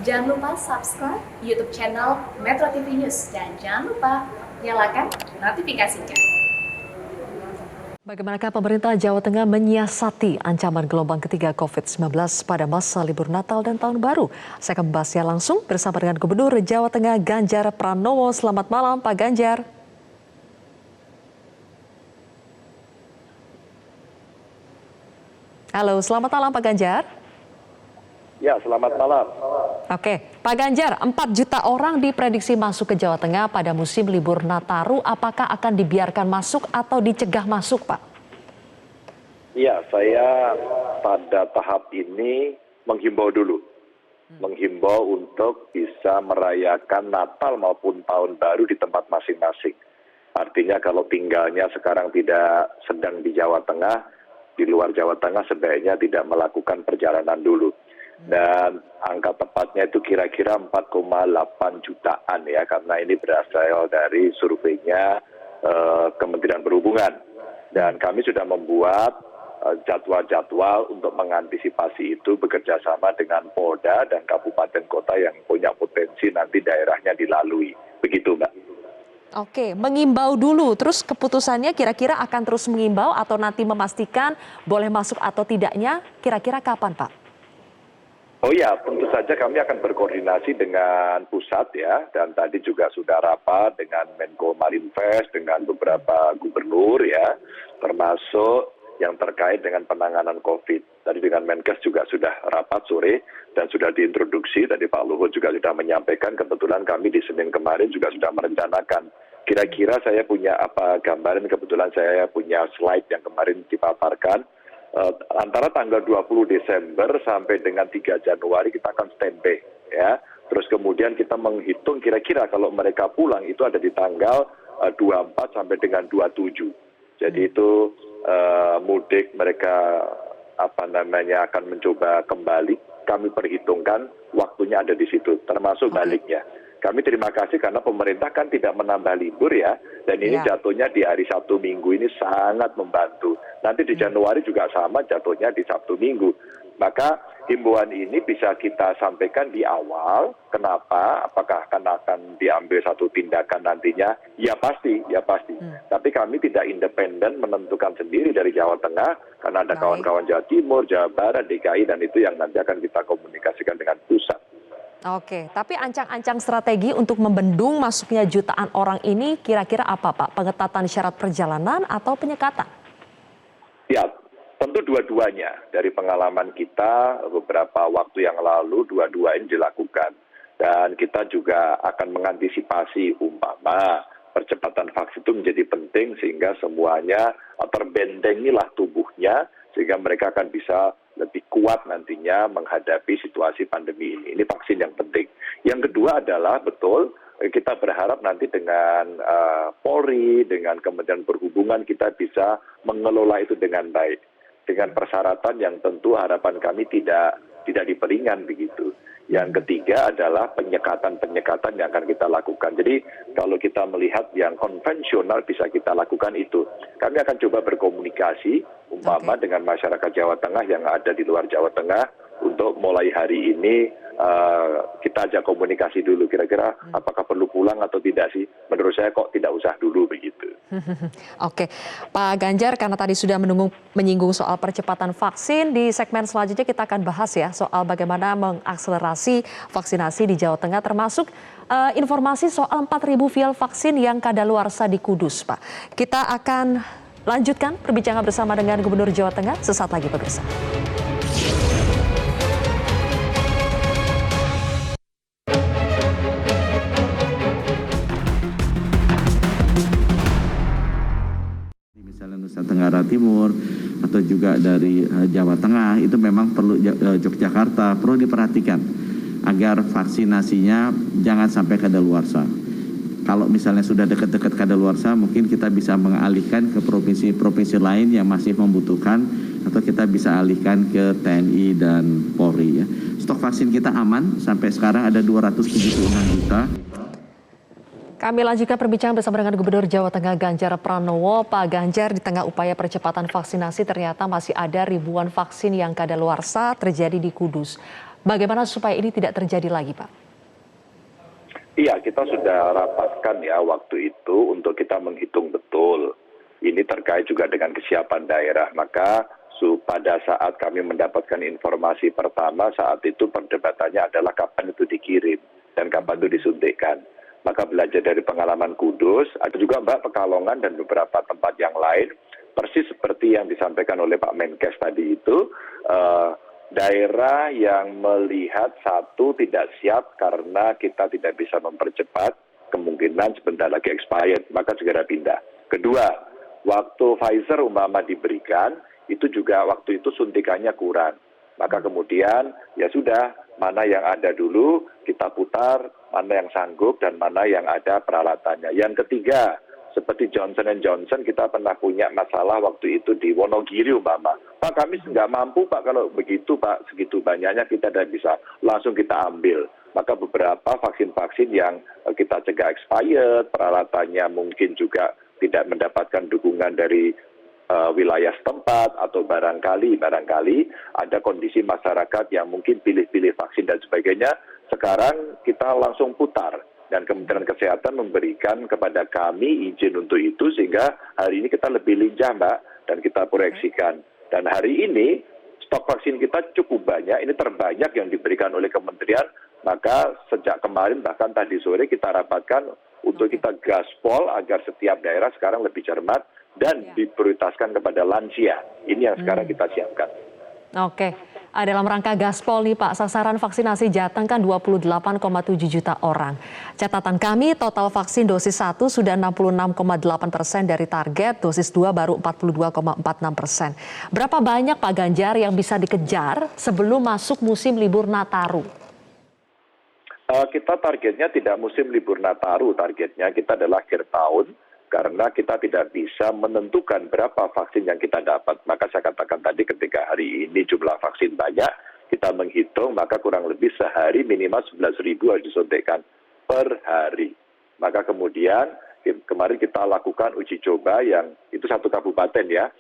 Jangan lupa subscribe YouTube channel Metro TV News dan jangan lupa nyalakan notifikasinya. Bagaimanakah pemerintah Jawa Tengah menyiasati ancaman gelombang ketiga COVID-19 pada masa libur Natal dan Tahun Baru? Saya akan membahasnya langsung bersama dengan Gubernur Jawa Tengah Ganjar Pranowo. Selamat malam Pak Ganjar. Halo, selamat malam Pak Ganjar. Ya, selamat malam. Oke, Pak Ganjar, 4 juta orang diprediksi masuk ke Jawa Tengah pada musim libur Nataru. Apakah akan dibiarkan masuk atau dicegah masuk, Pak? Ya, saya pada tahap ini menghimbau dulu. Menghimbau untuk bisa merayakan Natal maupun Tahun Baru di tempat masing-masing. Artinya kalau tinggalnya sekarang tidak sedang di Jawa Tengah, di luar Jawa Tengah sebaiknya tidak melakukan perjalanan dulu. Dan angka tepatnya itu kira-kira 4,8 jutaan ya, karena ini berasal dari surveinya Kementerian Perhubungan. Dan kami sudah membuat jadwal-jadwal untuk mengantisipasi itu bekerja sama dengan Polda dan kabupaten kota yang punya potensi nanti daerahnya dilalui. Begitu, Mbak. Oke, mengimbau dulu, terus keputusannya kira-kira akan terus mengimbau atau nanti memastikan boleh masuk atau tidaknya, kira-kira kapan, Pak? Oh ya, tentu saja kami akan berkoordinasi dengan pusat ya, dan tadi juga sudah rapat dengan Menko Marinvest, dengan beberapa gubernur ya, termasuk yang terkait dengan penanganan COVID. Tadi dengan Menkes juga sudah rapat sore dan sudah diintroduksi, tadi Pak Luhut juga sudah menyampaikan, kebetulan kami di Senin kemarin juga sudah merencanakan. Kira-kira saya punya apa gambaran, kebetulan saya punya slide yang kemarin dipaparkan. Antara tanggal 20 Desember sampai dengan 3 Januari kita akan standby ya. Terus kemudian kita menghitung kira-kira kalau mereka pulang itu ada di tanggal 24 sampai dengan 27. Jadi itu mudik mereka akan mencoba kembali. Kami perhitungkan waktunya ada di situ termasuk baliknya. Kami terima kasih karena pemerintah kan tidak menambah libur ya, dan ini jatuhnya di hari Sabtu Minggu ini sangat membantu. Nanti di Januari juga sama jatuhnya di Sabtu Minggu. Maka himbauan ini bisa kita sampaikan di awal. Kenapa? Apakah akan diambil satu tindakan nantinya? Ya pasti, ya pasti. Tapi kami tidak independen menentukan sendiri dari Jawa Tengah, karena ada kawan-kawan Jawa Timur, Jawa Barat, DKI, dan itu yang nanti akan kita komunikasikan dengan pusat. Oke, tapi ancang-ancang strategi untuk membendung masuknya jutaan orang ini kira-kira apa, Pak? Pengetatan syarat perjalanan atau penyekatan? Ya, tentu dua-duanya. Dari pengalaman kita beberapa waktu yang lalu, dua-dua ini dilakukan. Dan kita juga akan mengantisipasi umpama percepatan vaksin itu menjadi penting sehingga semuanya terbendengilah tubuhnya sehingga mereka akan bisa lebih kuat nantinya menghadapi situasi pandemi ini. Ini vaksin yang penting. Yang kedua adalah betul kita berharap nanti dengan Polri, dengan Kementerian Perhubungan kita bisa mengelola itu dengan baik. Dengan persyaratan yang tentu harapan kami tidak diperingan begitu. Yang ketiga adalah penyekatan-penyekatan yang akan kita lakukan. Jadi kalau kita melihat yang konvensional bisa kita lakukan itu. Kami akan coba berkomunikasi umpama dengan masyarakat Jawa Tengah yang ada di luar Jawa Tengah untuk mulai hari ini kita ajak komunikasi dulu kira-kira apakah perlu pulang atau tidak sih. Menurut saya kok tidak usah dulu begitu. Oke, Pak Ganjar, karena tadi sudah menyinggung soal percepatan vaksin, di segmen selanjutnya kita akan bahas ya soal bagaimana mengakselerasi vaksinasi di Jawa Tengah, termasuk informasi soal 4.000 vial vaksin yang kadaluarsa di Kudus, Pak. Kita akan lanjutkan perbincangan bersama dengan Gubernur Jawa Tengah sesaat lagi, pemirsa. Nusa Tenggara Timur atau juga dari Jawa Tengah itu memang perlu Yogyakarta perlu diperhatikan agar vaksinasinya jangan sampai kadaluarsa. Kalau misalnya sudah dekat-dekat kadaluarsa mungkin kita bisa mengalihkan ke provinsi-provinsi lain yang masih membutuhkan atau kita bisa alihkan ke TNI dan Polri ya. Stok vaksin kita aman sampai sekarang ada 276 juta. Kami lanjutkan perbincangan bersama dengan Gubernur Jawa Tengah Ganjar Pranowo. Pak Ganjar, di tengah upaya percepatan vaksinasi ternyata masih ada ribuan vaksin yang kadaluarsa terjadi di Kudus. Bagaimana supaya ini tidak terjadi lagi, Pak? Iya, kita sudah rapatkan ya waktu itu untuk kita menghitung betul. Ini terkait juga dengan kesiapan daerah. Maka pada saat kami mendapatkan informasi pertama, saat itu perdebatannya adalah kapan itu dikirim dan kapan itu disuntikkan. Maka belajar dari pengalaman Kudus, ada juga Mbak Pekalongan dan beberapa tempat yang lain, persis seperti yang disampaikan oleh Pak Menkes tadi itu, daerah yang melihat satu tidak siap karena kita tidak bisa mempercepat, kemungkinan sebentar lagi expired, maka segera pindah. Kedua, waktu Pfizer umpama diberikan, itu juga waktu itu suntikannya kurang. Maka kemudian ya sudah, mana yang ada dulu kita putar, mana yang sanggup dan mana yang ada peralatannya. Yang ketiga, seperti Johnson Johnson, kita pernah punya masalah waktu itu di Wonogiri umpama. Pak, kami nggak mampu Pak, kalau begitu Pak, segitu banyaknya kita tidak bisa, langsung kita ambil. Maka beberapa vaksin-vaksin yang kita cegah expired, peralatannya mungkin juga tidak mendapatkan dukungan dari wilayah setempat, atau barangkali ada kondisi masyarakat yang mungkin pilih-pilih vaksin dan sebagainya, sekarang kita langsung putar. Dan Kementerian Kesehatan memberikan kepada kami izin untuk itu, sehingga hari ini kita lebih lincah Mbak, dan kita proyeksikan. Dan hari ini stok vaksin kita cukup banyak, ini terbanyak yang diberikan oleh Kementerian, maka sejak kemarin bahkan tadi sore kita rapatkan untuk kita gaspol agar setiap daerah sekarang lebih cermat dan diprioritaskan kepada lansia. Ini yang sekarang kita siapkan. Oke, dalam rangka gaspol nih Pak, sasaran vaksinasi Jateng kan 28,7 juta orang. Catatan kami total vaksin dosis 1 sudah 66,8% dari target, dosis 2 baru 42,46%. Berapa banyak Pak Ganjar yang bisa dikejar sebelum masuk musim libur Nataru? Kita targetnya tidak musim libur Nataru, targetnya kita adalah akhir tahun. Karena kita tidak bisa menentukan berapa vaksin yang kita dapat. Maka saya katakan tadi, ketika hari ini jumlah vaksin banyak, kita menghitung maka kurang lebih sehari minimal 11.000 harus disuntikkan per hari. Maka kemudian kemarin kita lakukan uji coba yang itu satu kabupaten ya.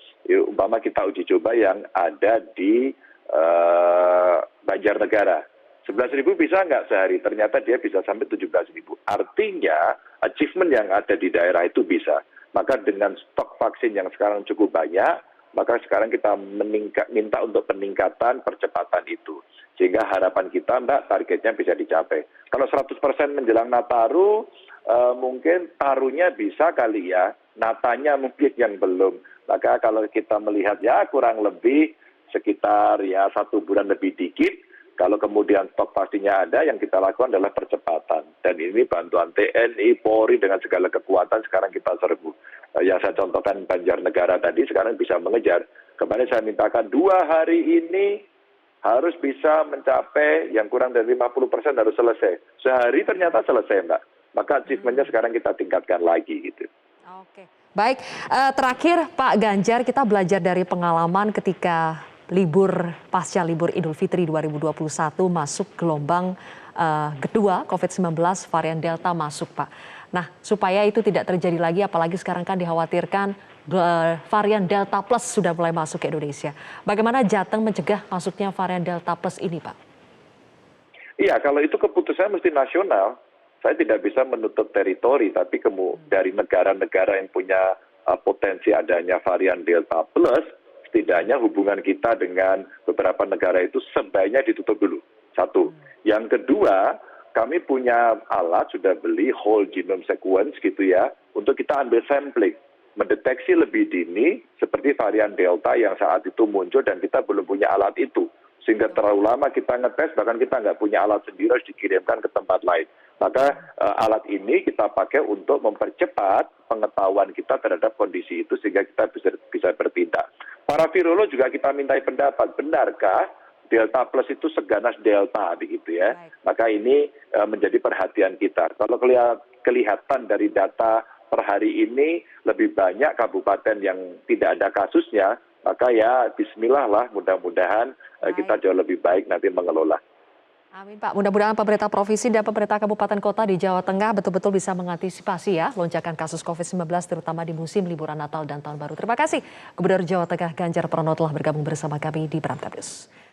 Umpama kita uji coba yang ada di Banjarnegara. 11.000 bisa nggak sehari? Ternyata dia bisa sampai 17.000. Artinya achievement yang ada di daerah itu bisa. Maka dengan stok vaksin yang sekarang cukup banyak, maka sekarang kita minta untuk peningkatan percepatan itu. Sehingga harapan kita Mbak, targetnya bisa dicapai. Kalau 100% menjelang Nataru, mungkin taruhnya bisa kali ya. Natanya mungkin yang belum. Maka kalau kita melihat ya kurang lebih sekitar ya 1 bulan lebih dikit. Kalau kemudian stok vaksinnya ada, yang kita lakukan adalah percepatan. Dan ini bantuan TNI, Polri dengan segala kekuatan sekarang kita serbu. Yang saya contohkan Banjarnegara tadi sekarang bisa mengejar. Kemarin saya mintakan 2 hari ini harus bisa mencapai yang kurang dari 50% harus selesai. Sehari ternyata selesai Mbak. Maka achievementnya sekarang kita tingkatkan lagi gitu. Oke, baik. Terakhir Pak Ganjar, kita belajar dari pengalaman ketika pasca libur Idul Fitri 2021 masuk gelombang kedua COVID-19 varian Delta masuk Pak. Nah supaya itu tidak terjadi lagi, apalagi sekarang kan dikhawatirkan varian Delta Plus sudah mulai masuk ke Indonesia. Bagaimana Jateng mencegah masuknya varian Delta Plus ini Pak? Iya, kalau itu keputusan mesti nasional. Saya tidak bisa menutup teritori, tapi dari negara-negara yang punya potensi adanya varian Delta Plus, setidaknya hubungan kita dengan beberapa negara itu sebaiknya ditutup dulu. Satu. Yang kedua, kami punya alat, sudah beli whole genome sequence gitu ya, untuk kita ambil sampling. Mendeteksi lebih dini seperti varian Delta yang saat itu muncul dan kita belum punya alat itu. Sehingga terlalu lama kita ngetes, bahkan kita nggak punya alat sendiri, harus dikirimkan ke tempat lain. Maka alat ini kita pakai untuk mempercepat pengetahuan kita terhadap kondisi itu sehingga kita bisa bertindak. Para virolog juga kita mintai pendapat, benarkah Delta Plus itu seganas Delta begitu ya? Maka ini menjadi perhatian kita. Kalau kelihatan dari data per hari ini lebih banyak kabupaten yang tidak ada kasusnya, maka ya bismillah lah, mudah-mudahan kita jauh lebih baik nanti mengelola. Amin Pak, mudah-mudahan pemerintah provinsi dan pemerintah kabupaten kota di Jawa Tengah betul-betul bisa mengantisipasi ya lonjakan kasus COVID-19 terutama di musim liburan Natal dan Tahun Baru. Terima kasih Gubernur Jawa Tengah Ganjar Pranowo telah bergabung bersama kami di Prime Time News.